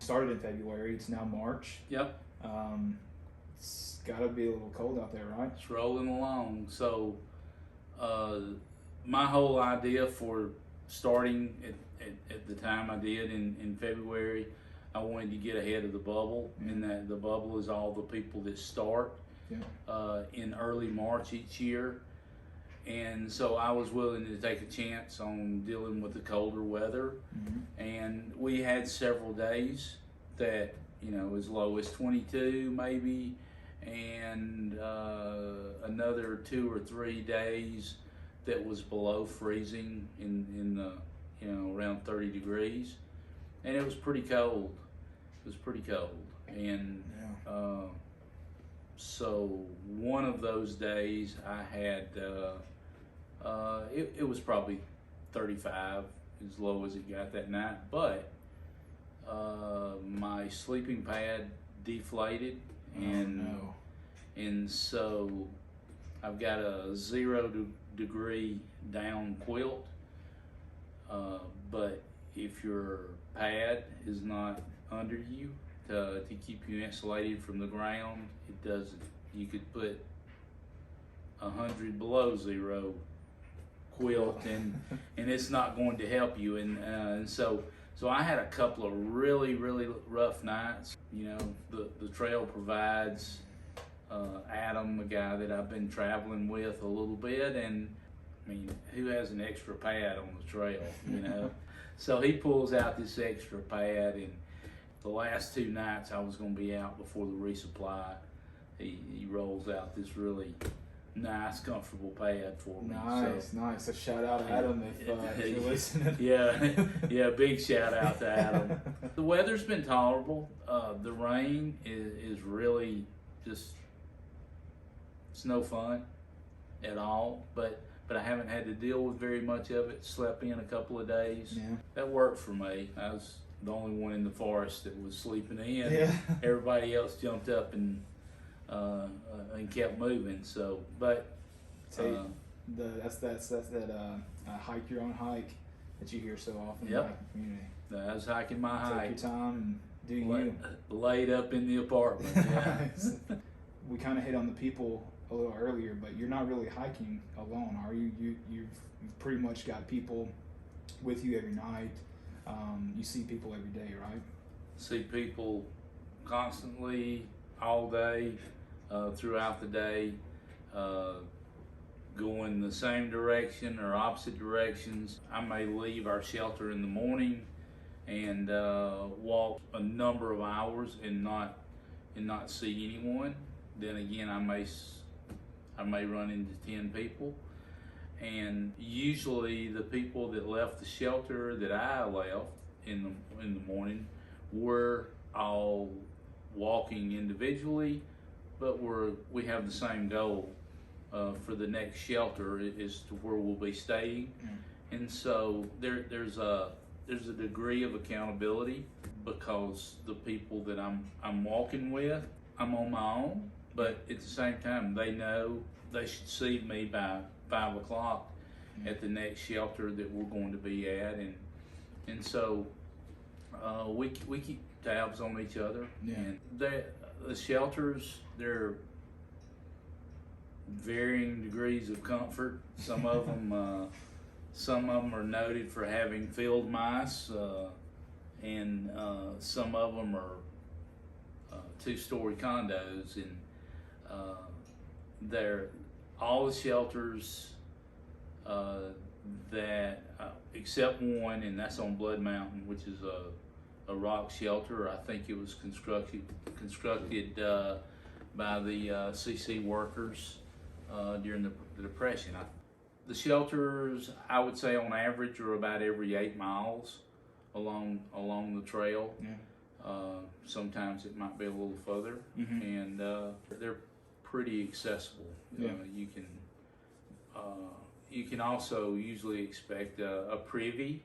Started in February. It's now March. Yep. It's got to be a little cold out there, right? It's rolling along. So, my whole idea for starting at the time I did in February, I wanted to get ahead of the bubble, and that the bubble is all the people that start in early March each year. And so I was willing to take a chance on dealing with the colder weather. And we had several days that, as low as 22 maybe, and another 2 or 3 days that was below freezing in the, around 30 degrees. And it was pretty cold. And so one of those days I had, it was probably 35, as low as it got that night, but my sleeping pad deflated, and so I've got a 0-degree down quilt, but if your pad is not under you to keep you insulated from the ground, it doesn't. You could put 100 below zero quilt and it's not going to help you. And so I had a couple of really rough nights. The trail provides Adam, a guy that I've been traveling with a little bit, and I mean, who has an extra pad on the trail, So he pulls out this extra pad, and the last 2 nights I was going to be out before the resupply, he rolls out this really nice, comfortable pad for me. Nice. A shout out to Adam if you're listening. Yeah, big shout out to Adam. The weather's been tolerable. The rain is really just, it's no fun at all, but I haven't had to deal with very much of it. Slept in a couple of days. Yeah. That worked for me. I was the only one in the forest that was sleeping in. Yeah. Everybody else jumped up and kept moving. So, but that's that hike your own hike that you hear so often in the hiking community. I was hiking my hike. Take your time and do you. Laid up in the apartment. Yeah. Nice. We kind of hit on the people a little earlier, but you're not really hiking alone, are you? You've pretty much got people with you every night. You see people every day, right? See people constantly, all day, throughout the day, going the same direction or opposite directions. I may leave our shelter in the morning and walk a number of hours and not see anyone. Then again, I may run into 10 people, and usually the people that left the shelter that I left in the morning were all walking individually, but we have the same goal for the next shelter is to where we'll be staying. And so there's a degree of accountability, because the people that I'm walking with, I'm on my own, but at the same time they know they should see me by 5 o'clock at the next shelter that we're going to be at, and so we keep tabs on each other. And the shelters, they're varying degrees of comfort. Some of them are noted for having field mice, and some of them are 2-story condos, and they're all the shelters that except one, and that's on Blood Mountain, which is a rock shelter. I think it was constructed by the CC workers during the Depression. The shelters, I would say on average, are about every 8 miles along the trail. Sometimes it might be a little further, and they're pretty accessible. You can also usually expect a privy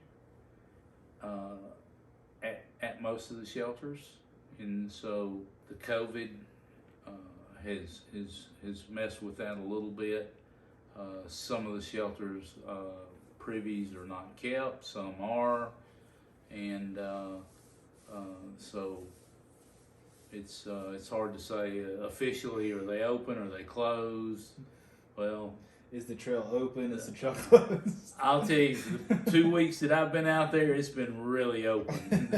at most of the shelters, and so the COVID has messed with that a little bit. Some of the shelters privies are not kept, some are, and So it's hard to say officially, are they open, are they closed? Well, is the trail open? Is the trail closed? I'll tell you, the 2 weeks that I've been out there, it's been really open.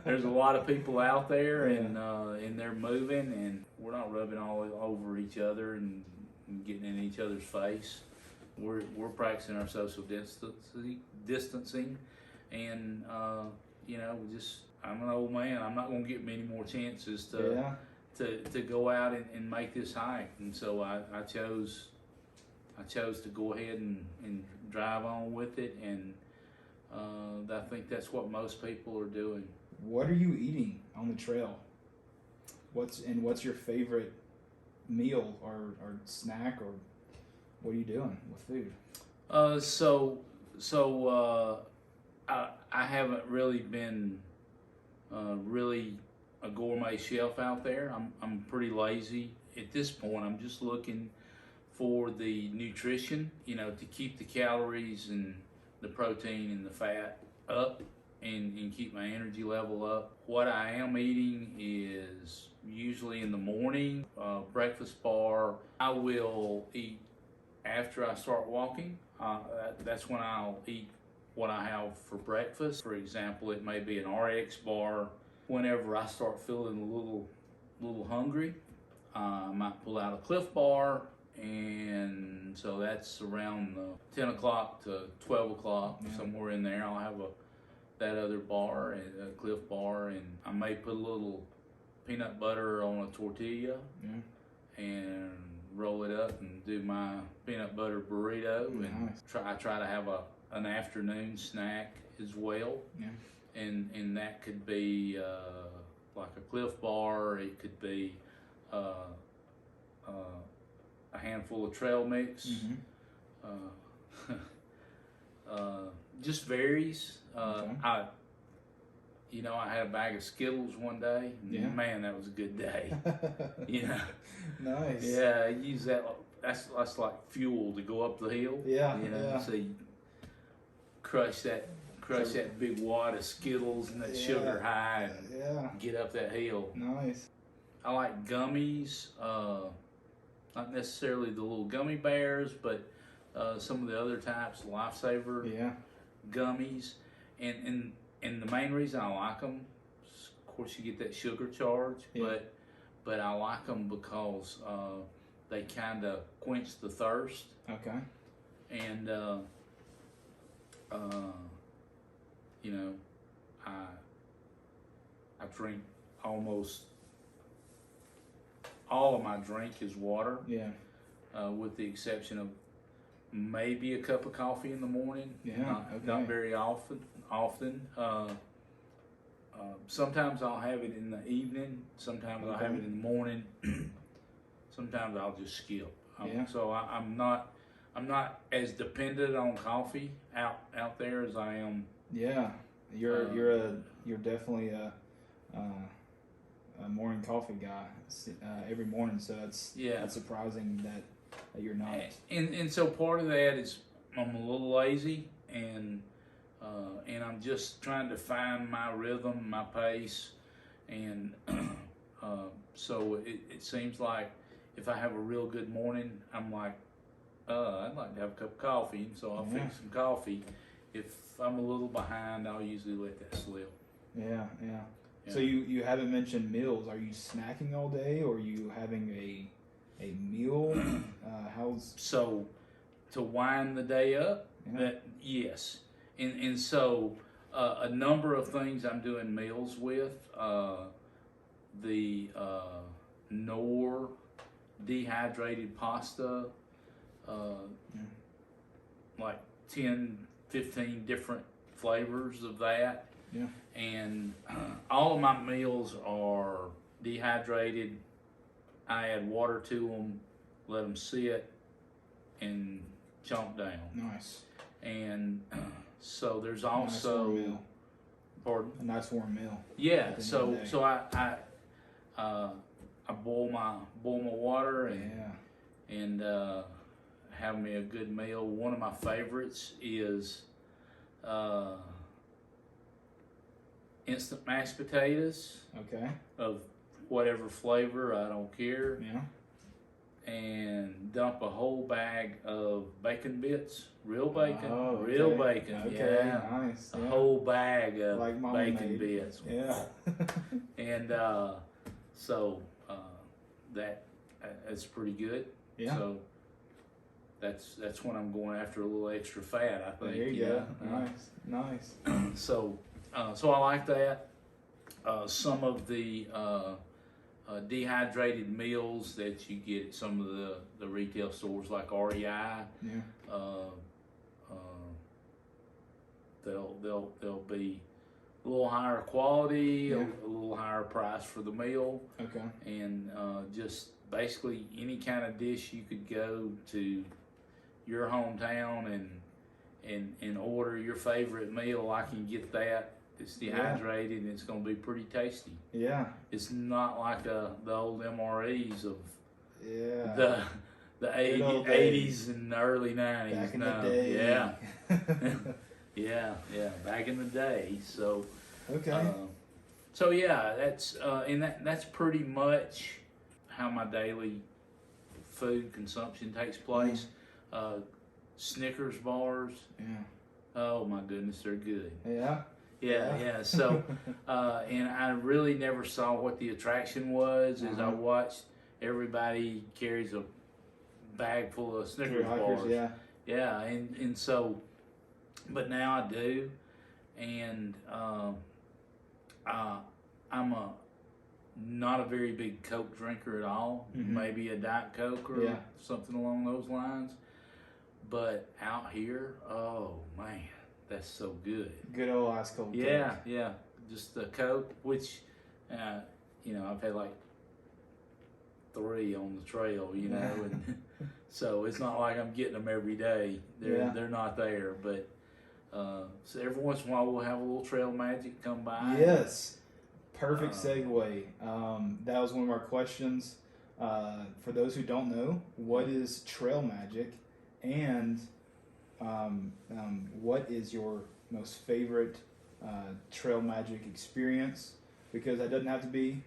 There's a lot of people out there, and they're moving, and we're not rubbing all over each other and getting in each other's face. We're practicing our social distancing, and I'm an old man. I'm not going to get many more chances to go out and make this hike, and so I chose to go ahead and drive on with it, and I think that's what most people are doing. What are you eating on the trail? What's your favorite meal or snack, or what are you doing with food? I haven't really been really a gourmet chef out there. I'm pretty lazy at this point. I'm just looking for the nutrition, to keep the calories and the protein and the fat up, and keep my energy level up. What I am eating is usually in the morning, breakfast bar. I will eat after I start walking. That's when I'll eat what I have for breakfast. For example, it may be an RX bar. Whenever I start feeling a little hungry, I might pull out a Cliff Bar, and so that's around 10 o'clock to 12 o'clock, somewhere in there. I'll have that other bar, a Cliff Bar, and I may put a little peanut butter on a tortilla and roll it up and do my peanut butter burrito. And I try to have an afternoon snack as well. And that could be like a Cliff Bar. It could be a handful of trail mix. Just varies. I had a bag of Skittles one day. Man, that was a good day. Nice. Yeah, I use that. That's like fuel to go up the hill. So you crush that big wad of Skittles and that sugar high and get up that hill. Nice. I like gummies. Not necessarily the little gummy bears, but some of the other types, Lifesaver gummies. And the main reason I like them, of course, you get that sugar charge, but I like them because they kind of quench the thirst. Okay. And I drink almost all of my drink is water. With the exception of maybe a cup of coffee in the morning. Not very often. Sometimes I'll have it in the evening. Sometimes I'll have it in the morning. Sometimes I'll just skip. So I'm not as dependent on coffee out there as I am. You're definitely a morning coffee guy every morning. So that's surprising that you're not. And so part of that is I'm a little lazy, and I'm just trying to find my rhythm, my pace, and so it seems like if I have a real good morning, I'm like, I'd like to have a cup of coffee, so I'll fix some coffee. If I'm a little behind, I'll usually let that slip. So you haven't mentioned meals. Are you snacking all day, or are you having a meal? So to wind the day up? Yes. And so a number of things I'm doing meals with. The Nor dehydrated pasta, like 10, 15 different flavors of that. And all of my meals are dehydrated. I add water to them, let them sit, and chomp down. Nice. And so there's also nice warm meal. Pardon? A nice warm meal. Yeah. So I boil my water and have me a good meal. One of my favorites is instant mashed potatoes Okay. of whatever flavor, I don't care, Yeah. and dump a whole bag of bacon bits, real bacon, Oh, real okay. bacon, Okay. yeah, Nice. a Yeah. whole bag of Like Mama bacon made. bits, Yeah. and so that it's pretty good. Yeah. So that's when I'm going after a little extra fat, I think. There you go. know. Nice. Nice. So I like that. Some of the dehydrated meals that you get at some of the retail stores like REI, Yeah. they'll be a little higher quality, Yeah. a little higher price for the meal, Okay. and just basically any kind of dish you could go to your hometown and order your favorite meal. I can get that. It's dehydrated and it's going to be pretty tasty. Yeah. It's not like the old MREs of Yeah. the old 80s and the early 90s. Back in No, the day. yeah, back in the day. So, Okay. so yeah, that's pretty much how my daily food consumption takes place. Snickers bars. Yeah. Oh my goodness, they're good. Yeah. Yeah. So, and I really never saw what the attraction was as I watched everybody carries a bag full of Snickers bars. Yeah. Yeah, and so, but now I do, and I'm not a very big Coke drinker at all. Mhm. Maybe a Diet Coke or something along those lines. But out here, oh man, that's so good. Good old ice cold. Yeah, Coke. yeah. Just the Coke, which, I've had like 3 on the trail, and so it's not like I'm getting them every day. They're not there, but so every once in a while we'll have a little trail magic come by. Yes. Perfect segue. That was one of our questions. For those who don't know, what is trail magic, and what is your most favorite trail magic experience? Because that doesn't have to be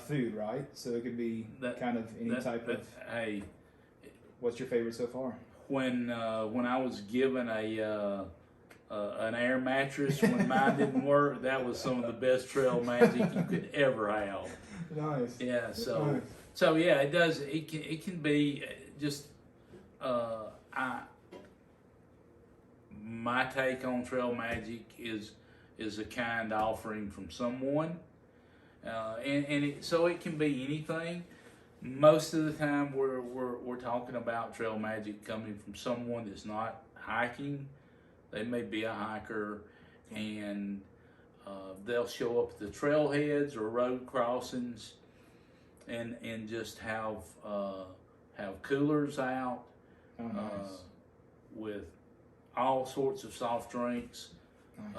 food, right? So it could be kind of any type of. Hey, what's your favorite so far? When I was given an air mattress when mine didn't work, that was some of the best trail magic you could ever have. Nice. Yeah. So Nice. so yeah, it does. It can be just my take on trail magic is a kind offering from someone, so it can be anything. Most of the time, we're talking about trail magic coming from someone that's not hiking. They may be a hiker, and they'll show up at the trailheads or road crossings, and just have coolers out. Oh, nice. With all sorts of soft drinks. Nice.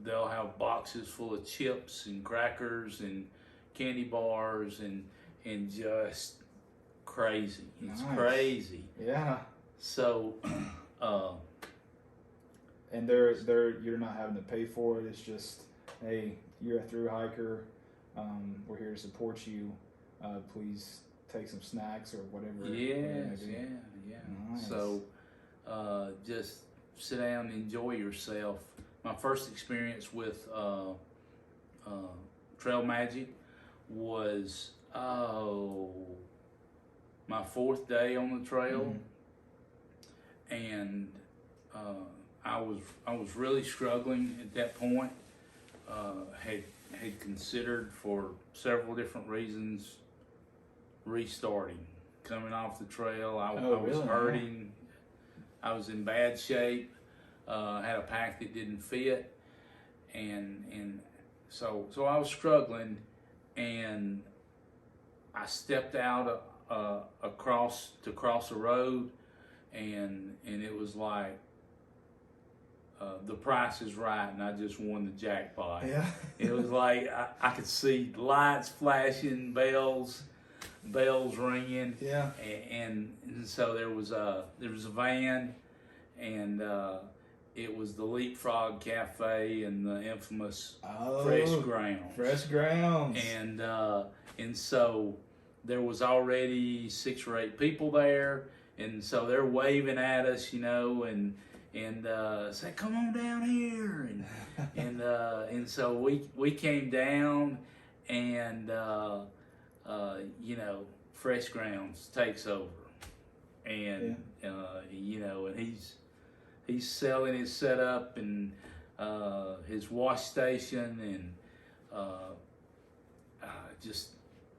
They'll have boxes full of chips and crackers and candy bars and just crazy. It's Nice. crazy. Yeah. So, and you're not having to pay for it. It's just, hey, you're a Thru-Hiker. We're here to support you. Please take some snacks or whatever. yes, yeah. Nice. So, just sit down and enjoy yourself. My first experience with trail magic was my 4th day on the trail, and I was really struggling at that point. Had considered for several different reasons restarting, coming off the trail. I was hurting. I was in bad shape. Had a pack that didn't fit, and so I was struggling, and I stepped out across the road, and it was like the price is right, and I just won the jackpot. Yeah. It was like I could see lights flashing, bells ringing. Yeah. And so there was a van, and it was the Leapfrog Cafe and the infamous Oh, Fresh Grounds. Fresh Grounds. And so there was already 6 or 8 people there, and so they're waving at us, and say, "Come on down here," and so we came down, and Fresh Grounds takes over, and and he's selling his setup and his wash station and just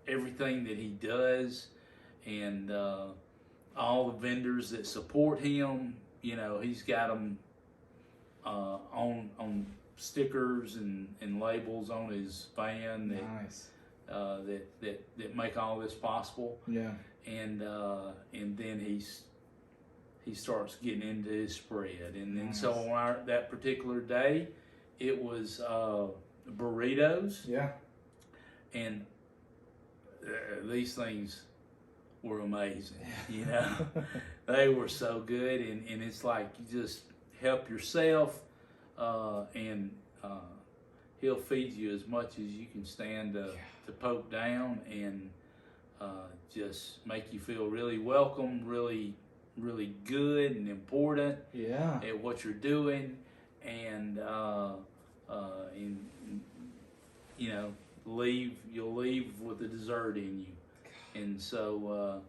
everything that he does, and all the vendors that support him. He's got them on stickers and labels on his van Nice. that make all this possible. Yeah. And then he starts getting into his spread, and then Nice. so on that particular day, it was burritos. Yeah. And these things were amazing. They were so good, and it's like you just help yourself, and he'll feed you as much as you can stand to poke down, and just make you feel really welcome, really, really good and important at what you're doing, and you'll leave with the dessert in you, and so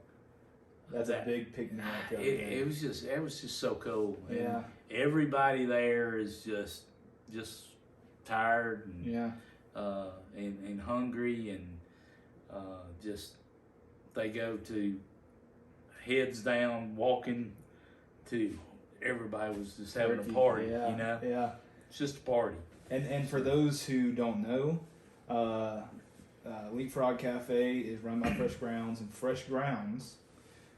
that's a big pick me up. It was just so cool. Yeah. And everybody there is just tired and and hungry, and just they go to heads down walking to everybody was just having a party. Yeah. It's just a party. And for those who don't know, Leapfrog Cafe is run by Fresh Grounds, and Fresh Grounds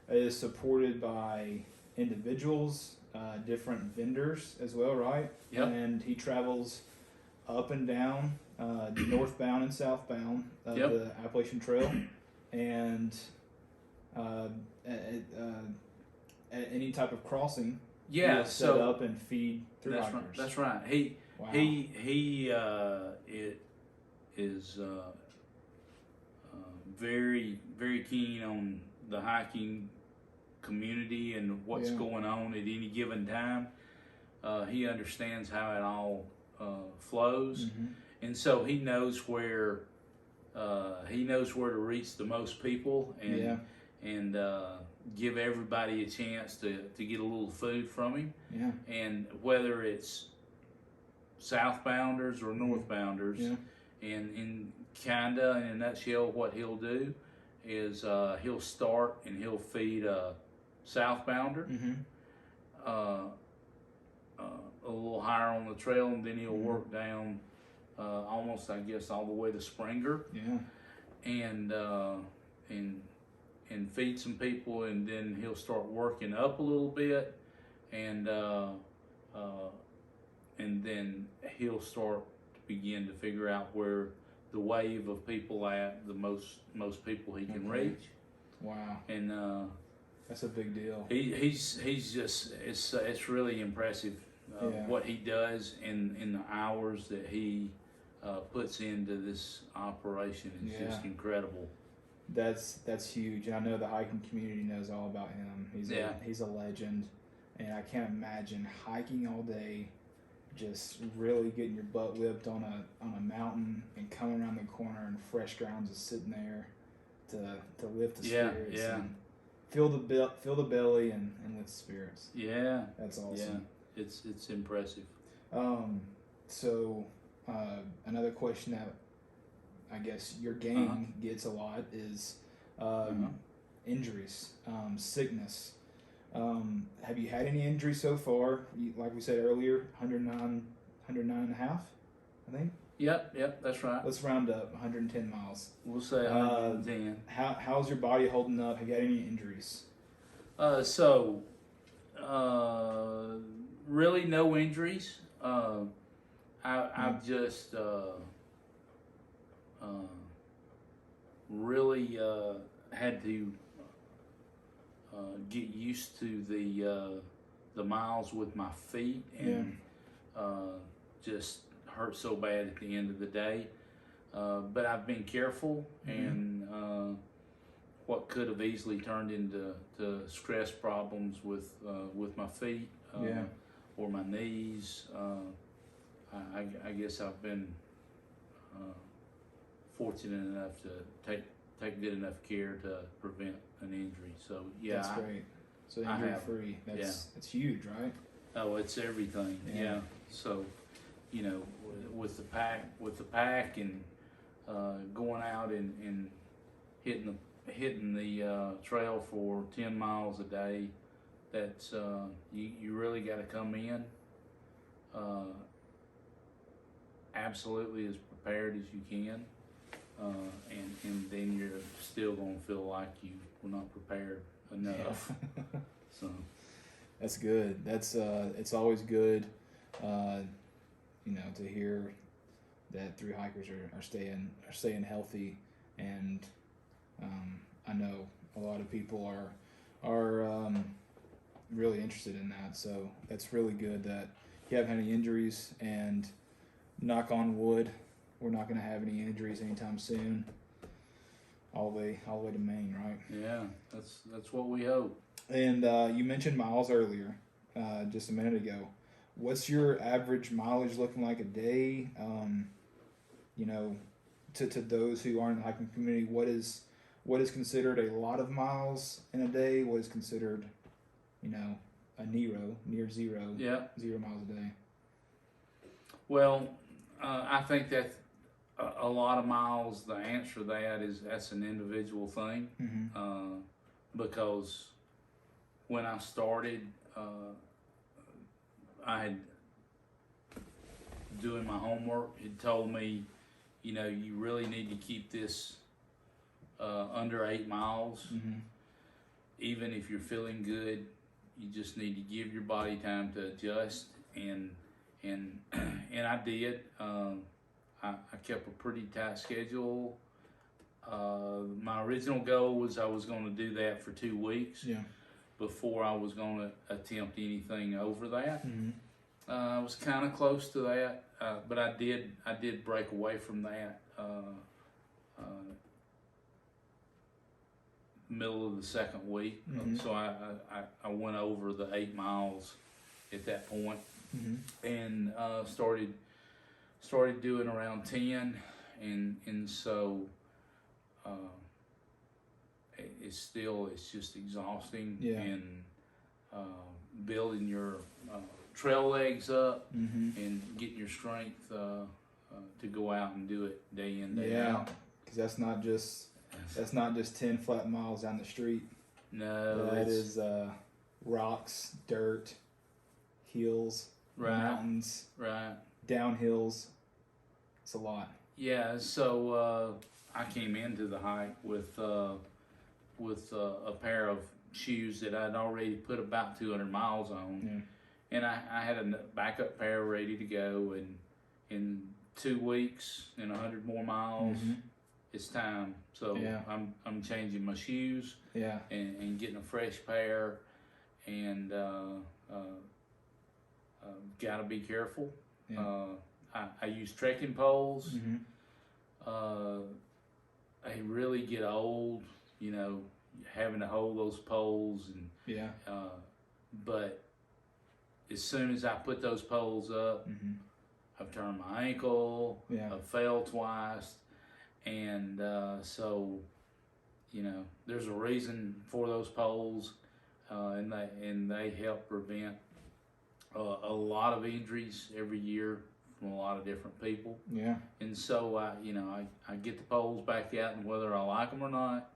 is supported by individuals, different vendors as well, right? Yep. And he travels up and down, northbound and southbound of the Appalachian Trail, and at any type of crossing, he'll set up and feed Thru-Hikers. That's right. He is very, very keen on the hiking community and what's going on at any given time. He understands how it all flows, and so he knows where to reach the most people and give everybody a chance to get a little food from him. Yeah. And whether it's southbounders or northbounders, and in a nutshell, what he'll do is he'll start and he'll feed a southdowner a little higher on the trail, and then he'll work down almost, I guess, all the way to Springer. And feed some people, and then he'll start working up a little bit, and then he'll start to begin to figure out where the wave of people at the most people he can reach. Wow. And that's a big deal. He's just it's really impressive what he does in the hours that he puts into this operation. It's just incredible. That's huge, and I know the hiking community knows all about him. He's a legend, and I can't imagine hiking all day, just really getting your butt whipped on a mountain and coming around the corner, and Fresh Grounds is sitting there to lift the spirits and fill the belly and lift the spirits. Yeah, that's awesome. Yeah, it's impressive. So another question that I guess your gang gets a lot is injuries, sickness. Have you had any injuries so far? Like we said earlier, 109 and a half, I think. Yep, that's right. Let's round up 110 miles. We'll say 110. How's your body holding up? Have you had any injuries? Really no injuries. I've just really had to get used to the the miles with my feet, and just hurt so bad at the end of the day. But I've been careful, and what could have easily turned into stress problems with my feet or my knees. I guess I've been fortunate enough to take good enough care to prevent an injury. So that's great. So injury free. That's huge, right? Oh, it's everything. Yeah. So, you know, with the pack, and going out and hitting the trail for 10 miles a day, that's you really got to come in absolutely as prepared as you can, and then you're still gonna feel like you were not prepared enough. So that's good. That's it's always good, you know, to hear that Thru-Hikers are staying healthy, and I know a lot of people are really interested in that. So that's really good that you haven't had any injuries, and knock on wood, we're not going to have any injuries anytime soon. All the way to Maine, right? Yeah, that's what we hope. And you mentioned miles earlier, just a minute ago. What's your average mileage looking like a day? You know, to those who aren't in the hiking community, what is considered a lot of miles in a day? What is considered, you know, a Nero, near zero, 0 miles a day? Well, I think that a lot of miles, the answer to that is that's an individual thing. Because when I started, I had doing my homework. It told me, you know, you really need to keep this under 8 miles. Even if you're feeling good, you just need to give your body time to adjust, and I did. I kept a pretty tight schedule. My original goal was I was going to do that for 2 weeks before I was going to attempt anything over that. I was kind of close to that, but I did break away from that middle of the second week. So I went over the 8 miles at that point, and started doing around 10, and so it's just exhausting, and building your trail legs up and getting your strength to go out and do it day in, day out. Because that's not just 10 flat miles down the street. No, that is rocks, dirt, hills, mountains, downhills. It's a lot. Yeah, so I came into the hike with a pair of shoes that I'd already put about 200 miles on, and I had a backup pair ready to go. And in 2 weeks and 100 more miles, it's time. So I'm changing my shoes, and getting a fresh pair, and gotta be careful. I use trekking poles. They really get old, you know, having to hold those poles, and but as soon as I put those poles up, I've turned my ankle, I've fell twice, and so, you know, there's a reason for those poles, and they help prevent a lot of injuries every year from a lot of different people. And so I get the poles back out, and whether I like them or not,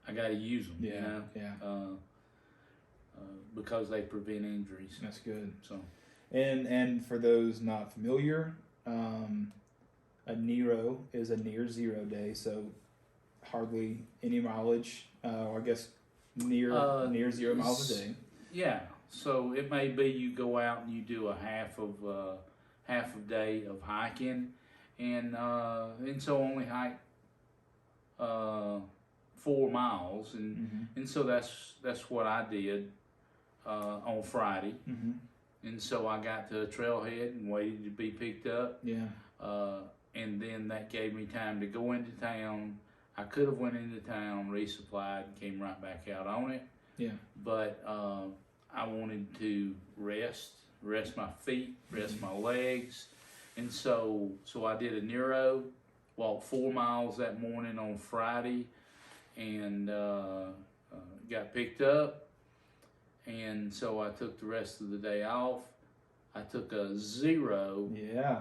I got to use them. You know, because they prevent injuries. That's good. So, and for those not familiar, a Nero is a near zero day, so hardly any mileage. I guess near 0 miles a day. Yeah. So it may be you go out and you do a half a day of hiking, and so only hike 4 miles, and so that's what I did on Friday. Mm-hmm. And so I got to a trailhead and waited to be picked up. Yeah. And then that gave me time to go into town. I could have went into town, resupplied, and came right back out on it. Yeah. But I wanted to rest my feet, rest my legs. And so I did a Nero, walked 4 miles that morning on Friday, and got picked up. And so I took the rest of the day off. I took a 0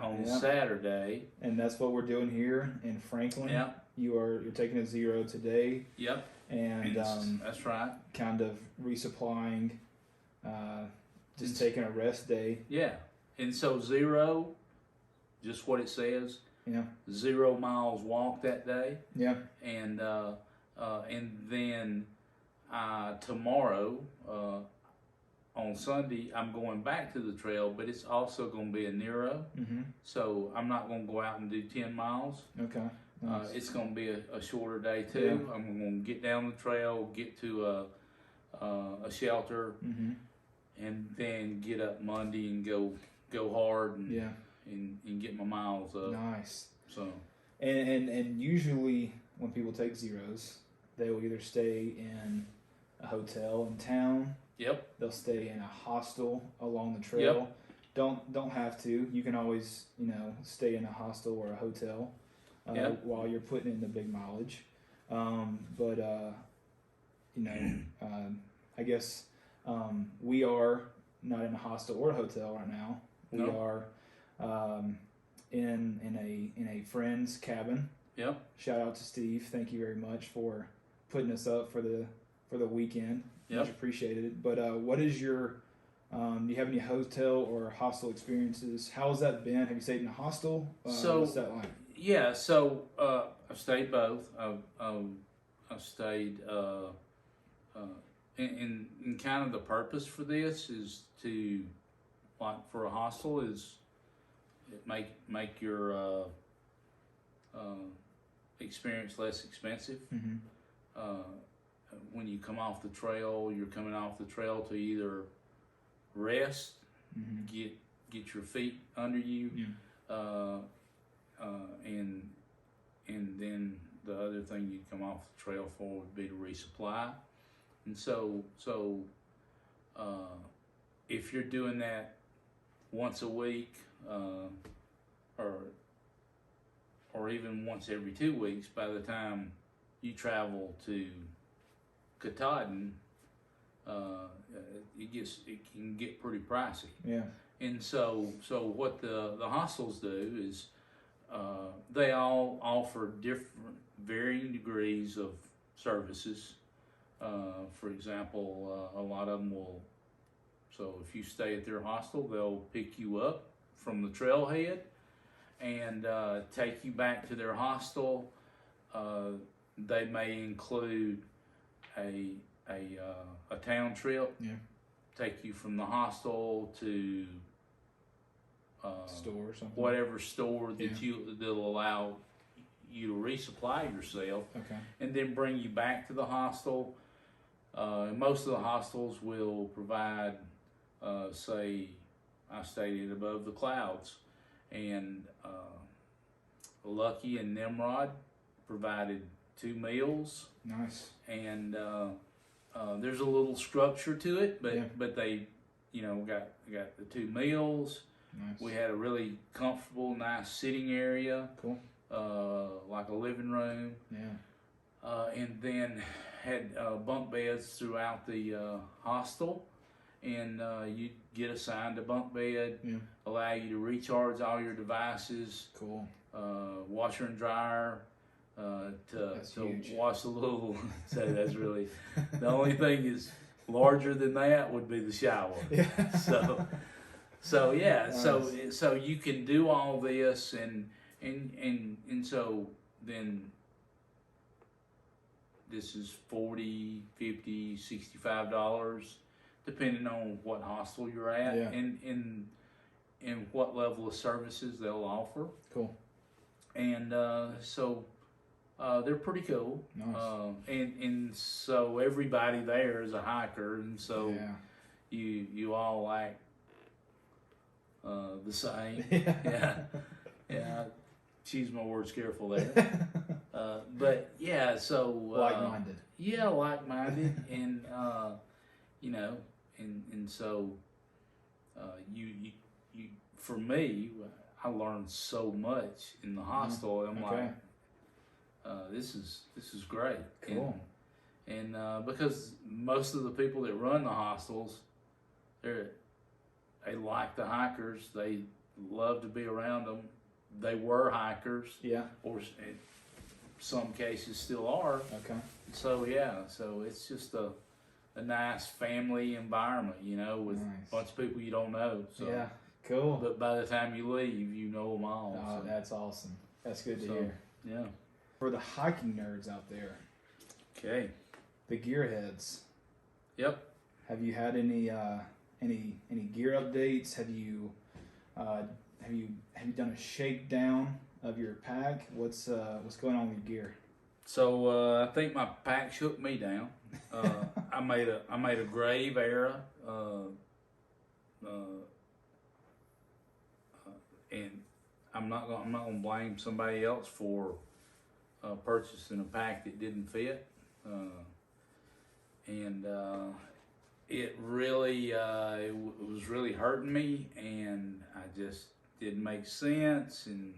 on Saturday. And that's what we're doing here in Franklin. Yeah. You're taking a 0 today. Yep. And that's right. Kind of resupplying, just taking a rest day. Yeah. And so 0, just what it says. Yeah. 0 miles walked that day. Yeah. And then tomorrow, on Sunday, I'm going back to the trail, but it's also going to be a Nero. Mm-hmm. So I'm not going to go out and do 10 miles. Okay. Nice. It's going to be a shorter day too. Yeah. I'm going to get down the trail, get to a shelter, mm-hmm. and then get up Monday and go hard and and get my miles up. Nice. So and usually when people take 0s, they will either stay in a hotel in town. Yep. They'll stay in a hostel along the trail. Yep. Don't have to. You can always stay in a hostel or a hotel while you're putting in the big mileage. I guess we are not in a hostel or a hotel right now. We are in a friend's cabin. Yep. Shout out to Steve. Thank you very much for putting us up for the weekend. Yep. Much appreciated. But what is your do you have any hotel or hostel experiences? How has that been? Have you stayed in a hostel? What's that like? Yeah, so I've stayed both. I've stayed and kind of the purpose for this is to, like, for a hostel is make your experience less expensive. Mm-hmm. When you come off the trail, you're coming off the trail to either rest, mm-hmm. get your feet under you, and then the other thing you'd come off the trail for would be to resupply. And so if you're doing that once a week, or even once every 2 weeks, by the time you travel to Katahdin, it can get pretty pricey. Yeah. And so what the hostels do is they all offer different, varying degrees of services. For example, a lot of them will. So if you stay at their hostel, they'll pick you up from the trailhead and take you back to their hostel. They may include a town trip. Yeah. Take you from the hostel to store or something. Whatever store that that'll allow you to resupply yourself. Okay. And then bring you back to the hostel. Most of the hostels will provide, say, I stayed at Above the Clouds, and Lucky and Nimrod provided 2 meals. Nice. And there's a little structure to it, but they, got the 2 meals. Nice. We had a really comfortable, nice sitting area. Cool. Like a living room. Yeah. And then had bunk beds throughout the hostel, and you get assigned a bunk bed. Yeah. Allow you to recharge all your devices. Cool. Washer and dryer. To wash a little. So that's really the only thing is larger than that would be the shower. Yeah. So yeah. Nice. So you can do all this and so then this is $40, $50, $65 depending on what hostel you're at and what level of services they'll offer. Cool. And so they're pretty cool. Nice. And so everybody there is a hiker, and so you all act the same. Yeah. Yeah, yeah. Choose my words careful there. But yeah, so Like-minded. Yeah, like-minded, and you know, and so you for me, I learned so much in the hostel. I'm Okay. like, this is great. Cool. And because most of the people that run the hostels, they like the hikers. They love to be around them. They were hikers, Yeah. or in some cases still are. Okay. So yeah, so it's just a nice family environment, you know, with Nice. a bunch of people you don't know. So, Yeah. Cool. but by the time you leave, you know them all. Oh, so, that's awesome. That's good to So- hear. yeah. For the hiking nerds out there, Okay. the gearheads, Yep. have you had any gear updates? Have you done a shakedown of your pack? What's going on with your gear? So I think my pack shook me down. I made a grave error, and I'm not gonna blame somebody else for purchasing a pack that didn't fit, and it really it was really hurting me, and I just didn't make sense, and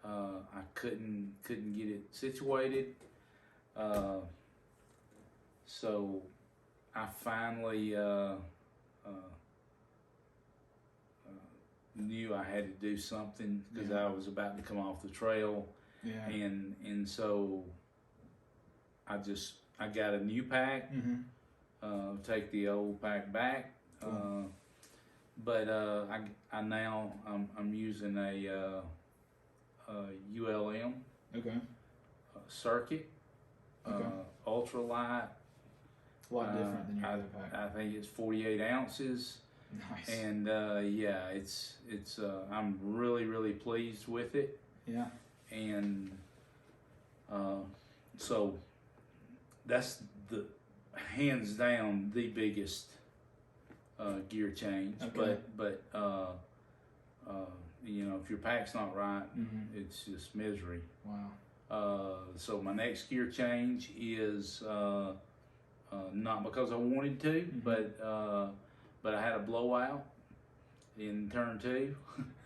I couldn't get it situated. So I finally knew I had to do something because Yeah. I was about to come off the trail, Yeah. and so I got a new pack. Mm-hmm. Take the old pack back. Cool. But I'm using a ULM Okay. circuit, Okay. ultralight. A lot different than your other pack. I think it's 48 ounces, Nice. and yeah, it's I'm really pleased with it, Yeah. and so that's the hands down the biggest gear change. Okay. But you know, if your pack's not right, Mm-hmm. it's just misery. Wow. So my next gear change is not because I wanted to, Mhm. but I had a blowout in turn 2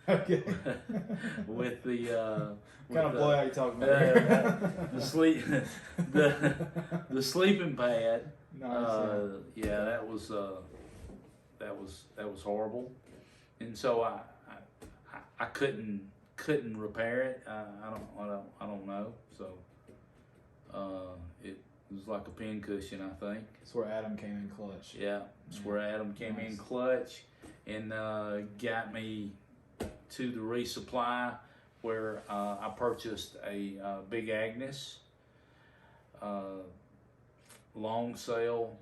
Okay. with the What kind of blowout you talking about here? the sleep the sleeping pad. Nice. Yeah, that was horrible, and so I couldn't repair it. I don't know. So it was like a pin cushion, I think. That's where Adam came in clutch. Yeah, that's where Adam came in Nice. clutch and got me to the resupply where I purchased a Big Agnes long sail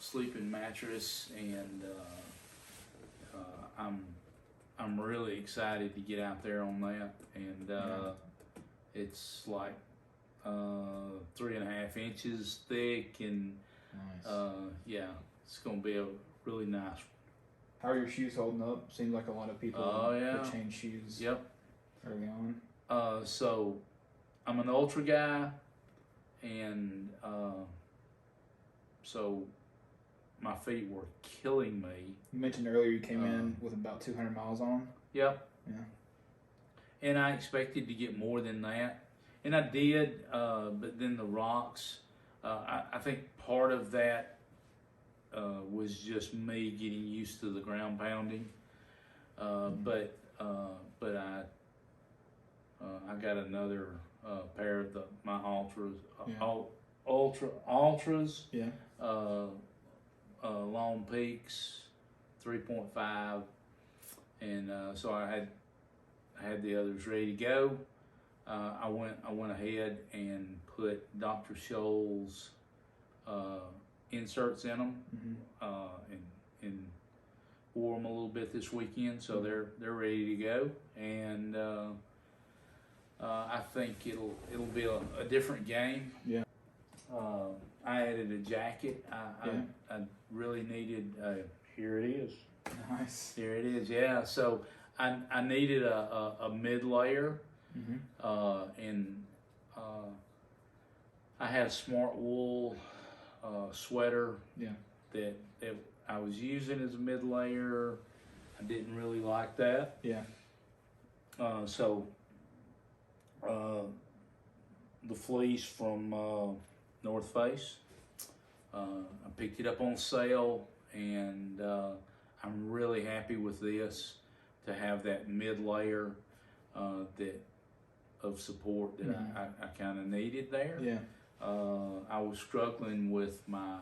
sleeping mattress, and I'm really excited to get out there on that, and it's like 3.5 inches thick, and Nice. yeah, it's gonna be a really nice. How are your shoes holding up? Seems like a lot of people Oh, yeah. would change shoes Yep. early on. So I'm an ultra guy, and so my feet were killing me. You mentioned earlier you came in with about 200 miles on them. Yep. Yeah. And I expected to get more than that, and I did. But then the rocks, I think part of that was just me getting used to the ground pounding. But I got another pair of my ultras, ultras. Yeah. Long Peaks, 3.5, and so I had the others ready to go. I went ahead and put Dr. Scholl's inserts in them, and wore them a little bit this weekend, so they're ready to go, and I think it'll be a different game. Yeah. I added a jacket. I really needed. Here it is. Nice. Here it is. Yeah. So I needed a mid layer, and I had a smart wool sweater. Yeah. That I was using as a mid layer. I didn't really like that. Yeah. So the fleece from North Face, I picked it up on sale, and I'm really happy with this, to have that mid layer that of support that I kind of needed there. Yeah. I was struggling with my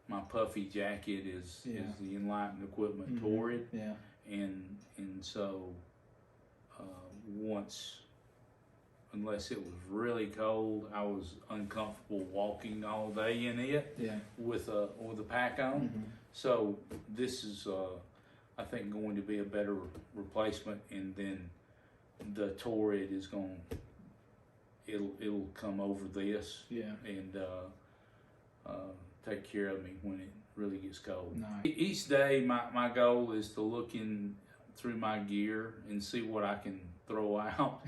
my puffy jacket is the Enlightened Equipment Torrid. Yeah. And so once, unless it was really cold, I was uncomfortable walking all day in it. Yeah. With a pack on. So this is I think going to be a better replacement, and then the Torrid is going, it'll come over this. Yeah. And take care of me when it really gets cold. Nice. Each day, my goal is to look in through my gear and see what I can throw out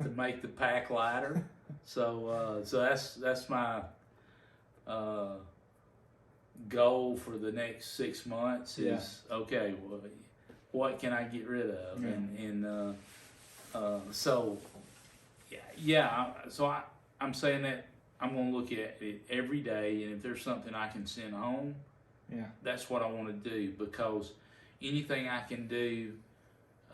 to make the pack lighter. So that's my goal for the next 6 months. Is okay. Well, what can I get rid of? So I'm saying that I'm going to look at it every day, and if there's something I can send home, that's what I want to do, because anything I can do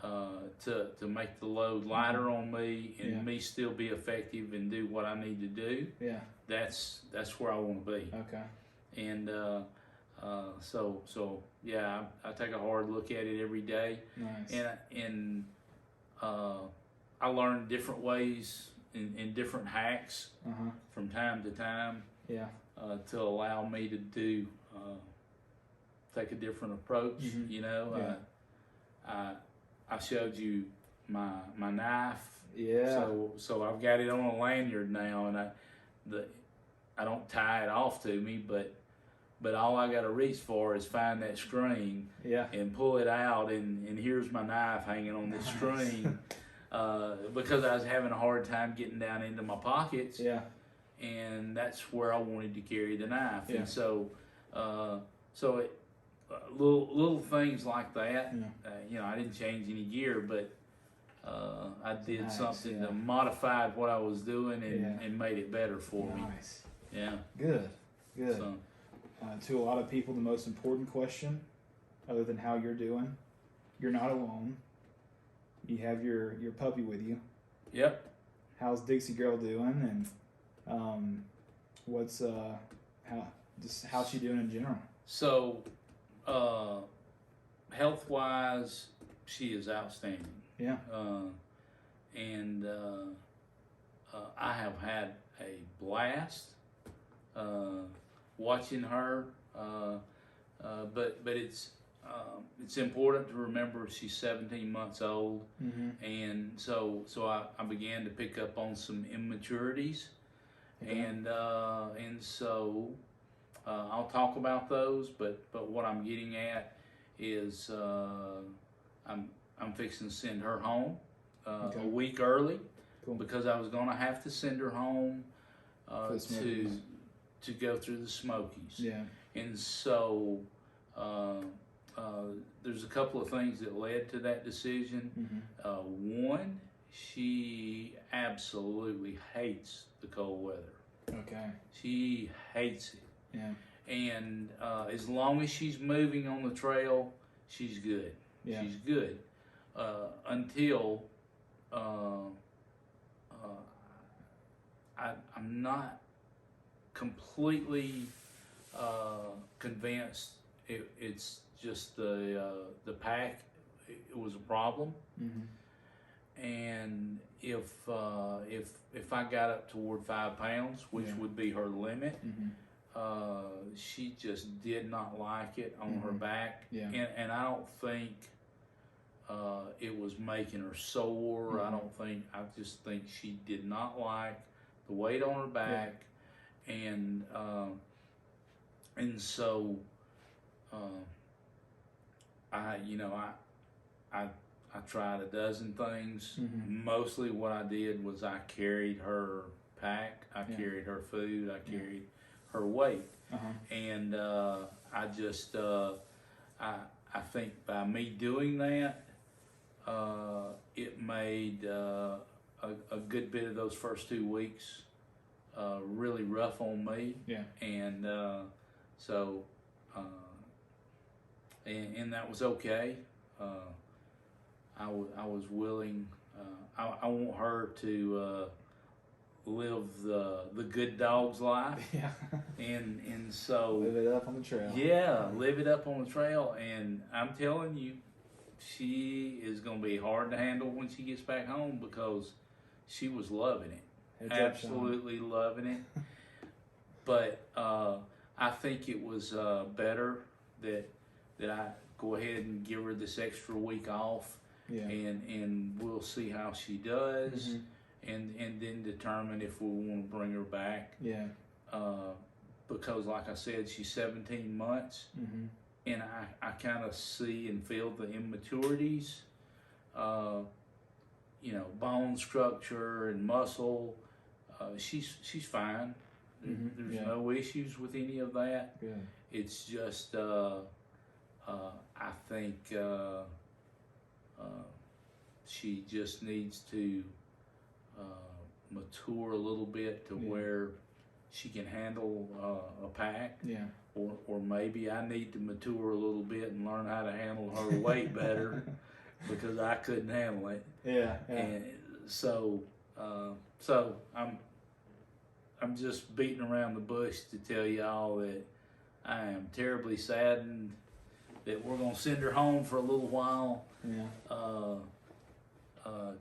to make the load lighter on me and me still be effective and do what I need to do, that's where I want to be. Okay. And I take a hard look at it every day. Nice. And I learn different ways and different hacks from time to time to allow me to do take a different approach. You know, I showed you my knife. Yeah. So I've got it on a lanyard now, and I don't tie it off to me, but all I got to reach for is find that string and pull it out, and here's my knife hanging on this string. Because I was having a hard time getting down into my pockets, and that's where I wanted to carry the knife. And so little things like that. You know, I didn't change any gear, but I did something to modify what I was doing and made it better for me. Yeah. Good. So, to a lot of people, the most important question, other than how you're doing, you're not alone. You have your puppy with you. Yep. How's Dixie girl doing, and what's how's she doing in general? So, health wise, she is outstanding. Yeah. And I have had a blast watching her. But it's important to remember she's 17 months old, and so I began to pick up on some immaturities, and so I'll talk about those. But what I'm getting at is I'm fixing to send her home a week early, because I was going to have to send her home to go through the Smokies. Yeah. And so there's a couple of things that led to that decision. One, she absolutely hates the cold weather. Okay. She hates it. Yeah. And as long as she's moving on the trail, she's good. Yeah. She's good until I'm not completely convinced it's just the pack. It was a problem, and if I got up toward 5 pounds, which would be her limit, she just did not like it on her back, and I don't think it was making her sore. I just think she did not like the weight on her back, and so I tried a dozen things. Mostly what I did was I carried her pack, I carried her food, I carried her weight, and I just I think by me doing that, it made a good bit of those first 2 weeks really rough on me. And so and that was okay. I was willing. I want her to live the good dog's life. And so live it up on the trail. Yeah, live it up on the trail. And I'm telling you, she is going to be hard to handle when she gets back home, because she was loving it. Absolutely loving it. But I think it was better that I go ahead and give her this extra week off. And we'll see how she does, and then determine if we want to bring her back. Because like I said, she's 17 months, and I kind of see and feel the immaturities, bone structure and muscle. She's fine. There's no issues with any of that. It's just I think she just needs to mature a little bit to where she can handle a pack. Or maybe I need to mature a little bit and learn how to handle her weight better, because I couldn't handle it. And so I'm just beating around the bush to tell y'all that I am terribly saddened that we're gonna send her home for a little while.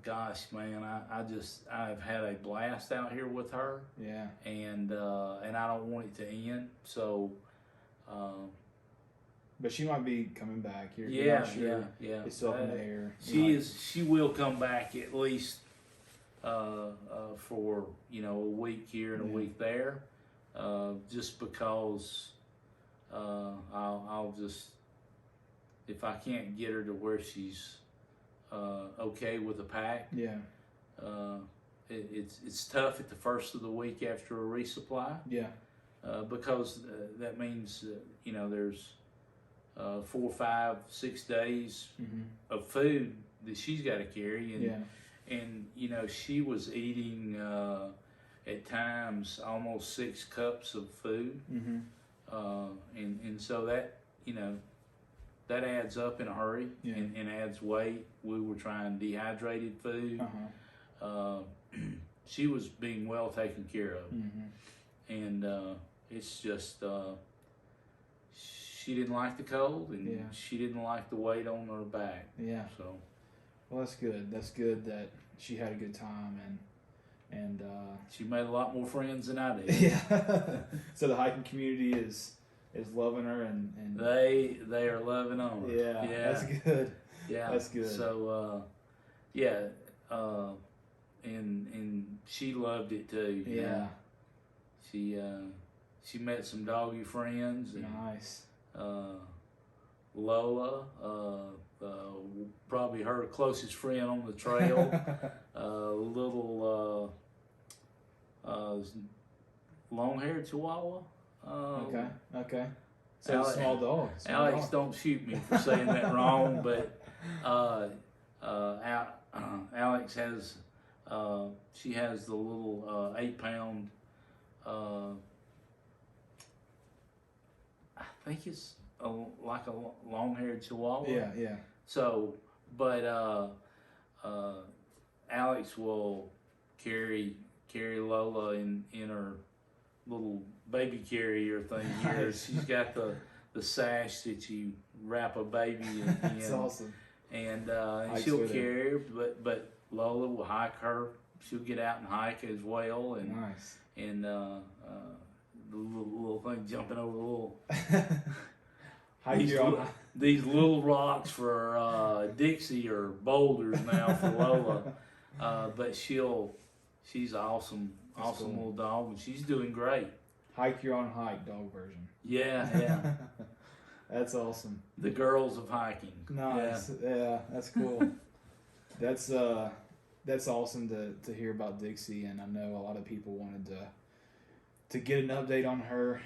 Gosh, man, I've had a blast out here with her. And I don't want it to end. So. But she might be coming back. You're not sure. It's still up in the air. She will come back at least for a week here and a week there. Just because I'll just, if I can't get her to where she's okay with the pack. It's tough at the first of the week after a resupply. Because that means there's 4, 5, 6 days of food that she's got to carry, and she was eating at times almost 6 cups of food, and so that that adds up in a hurry and adds weight. We were trying dehydrated food. She was being well taken care of, and it's just she didn't like the cold, and she didn't like the weight on her back. So, well, that's good. That's good that she had a good time, and she made a lot more friends than I did. So the hiking community is loving her, and they are loving on her. That's good. That's good. So and she loved it too. She met some doggy friends. And, nice. Lola, probably her closest friend on the trail. Little long-haired Chihuahua. Okay. So Alex, small dog. Alex, don't shoot me for saying that wrong, but Alex has she has the little 8-pound. I think it's like a long-haired Chihuahua. So, but Alex will carry Lola in her little baby carrier thing here. She's got the sash that you wrap a baby in. That's awesome. And she'll carry her, but Lola will hike her. She'll get out and hike as well. And nice. And the little thing jumping over the little These little rocks for Dixie are boulders now for Lola. But she's awesome. That's Awesome cool. little dog, and she's doing great. Hike your own hike dog version. Yeah. That's awesome. The girls of hiking. Nice. Yeah, that's cool. That's awesome to hear about Dixie, and I know a lot of people wanted to get an update on her.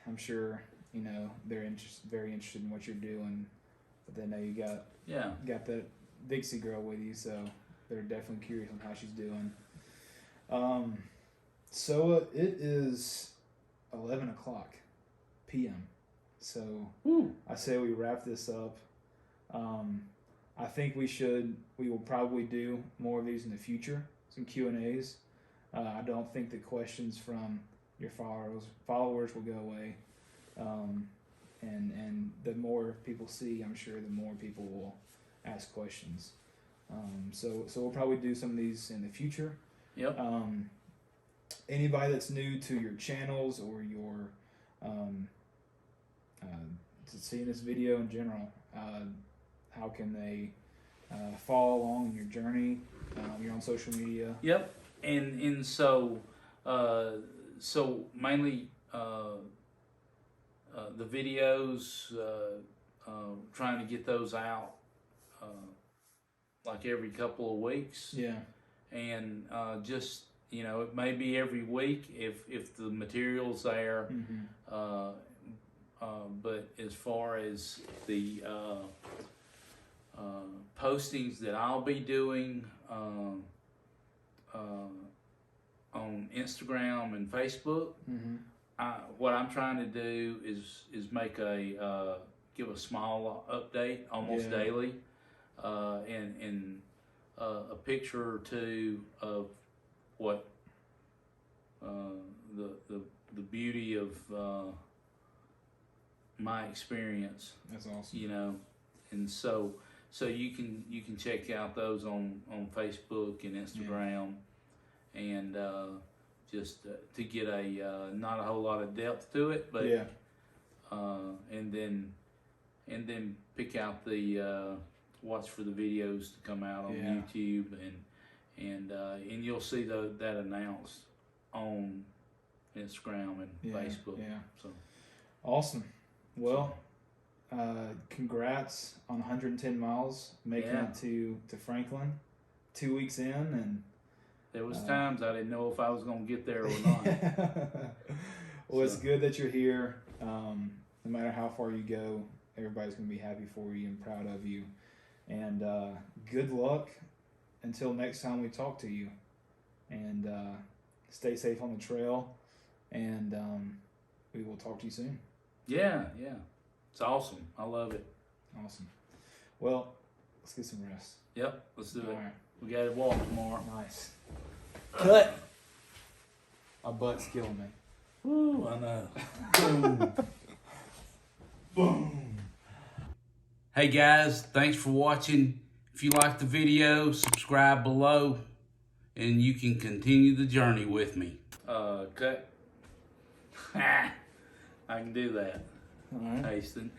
I'm sure they're very interested in what you're doing, but they know you got that Dixie girl with you, so they're definitely curious on how she's doing. Soah, it is 11 o'clock p.m. So I say we wrap this up. I think we will probably do more of these in the future, some Q&As. I don't think the questions from your followers will go away. And the more people see, I'm sure the more people will ask questions. So we'll probably do some of these in the future. Yep. Anybody that's new to your channels or your to seeing this video in general, how can they follow along in your journey? You're on social media. Yep. And so mainly the videos, trying to get those out like every couple of weeks. Yeah. And just it may be every week if the material's there. Mm-hmm. But as far as the postings that I'll be doing on Instagram and Facebook, what I'm trying to do is make give a small update almost daily, and a picture or two of what the beauty of my experience. That's awesome. And so you can check out those on Facebook and Instagram, and just to get a not a whole lot of depth to it, but and then pick out the watch for the videos to come out on YouTube, and you'll see that announced on Instagram and Facebook. Yeah. So awesome. Well, congrats on 110 miles, making it to Franklin, 2 weeks in, and there was times I didn't know if I was going to get there or not. Well, it's good that you're here. No matter how far you go, everybody's going to be happy for you and proud of you. And good luck until next time we talk to you. And stay safe on the trail. And we will talk to you soon. Yeah. It's awesome. I love it. Awesome. Well, let's get some rest. Yep, let's do it. All right. We got to walk tomorrow. Nice. Cut. My butt's killing me. Woo, I know. Boom. Boom. Hey guys, thanks for watching. If you liked the video, subscribe below, and you can continue the journey with me. Cut. I can do that. All right. Hasten.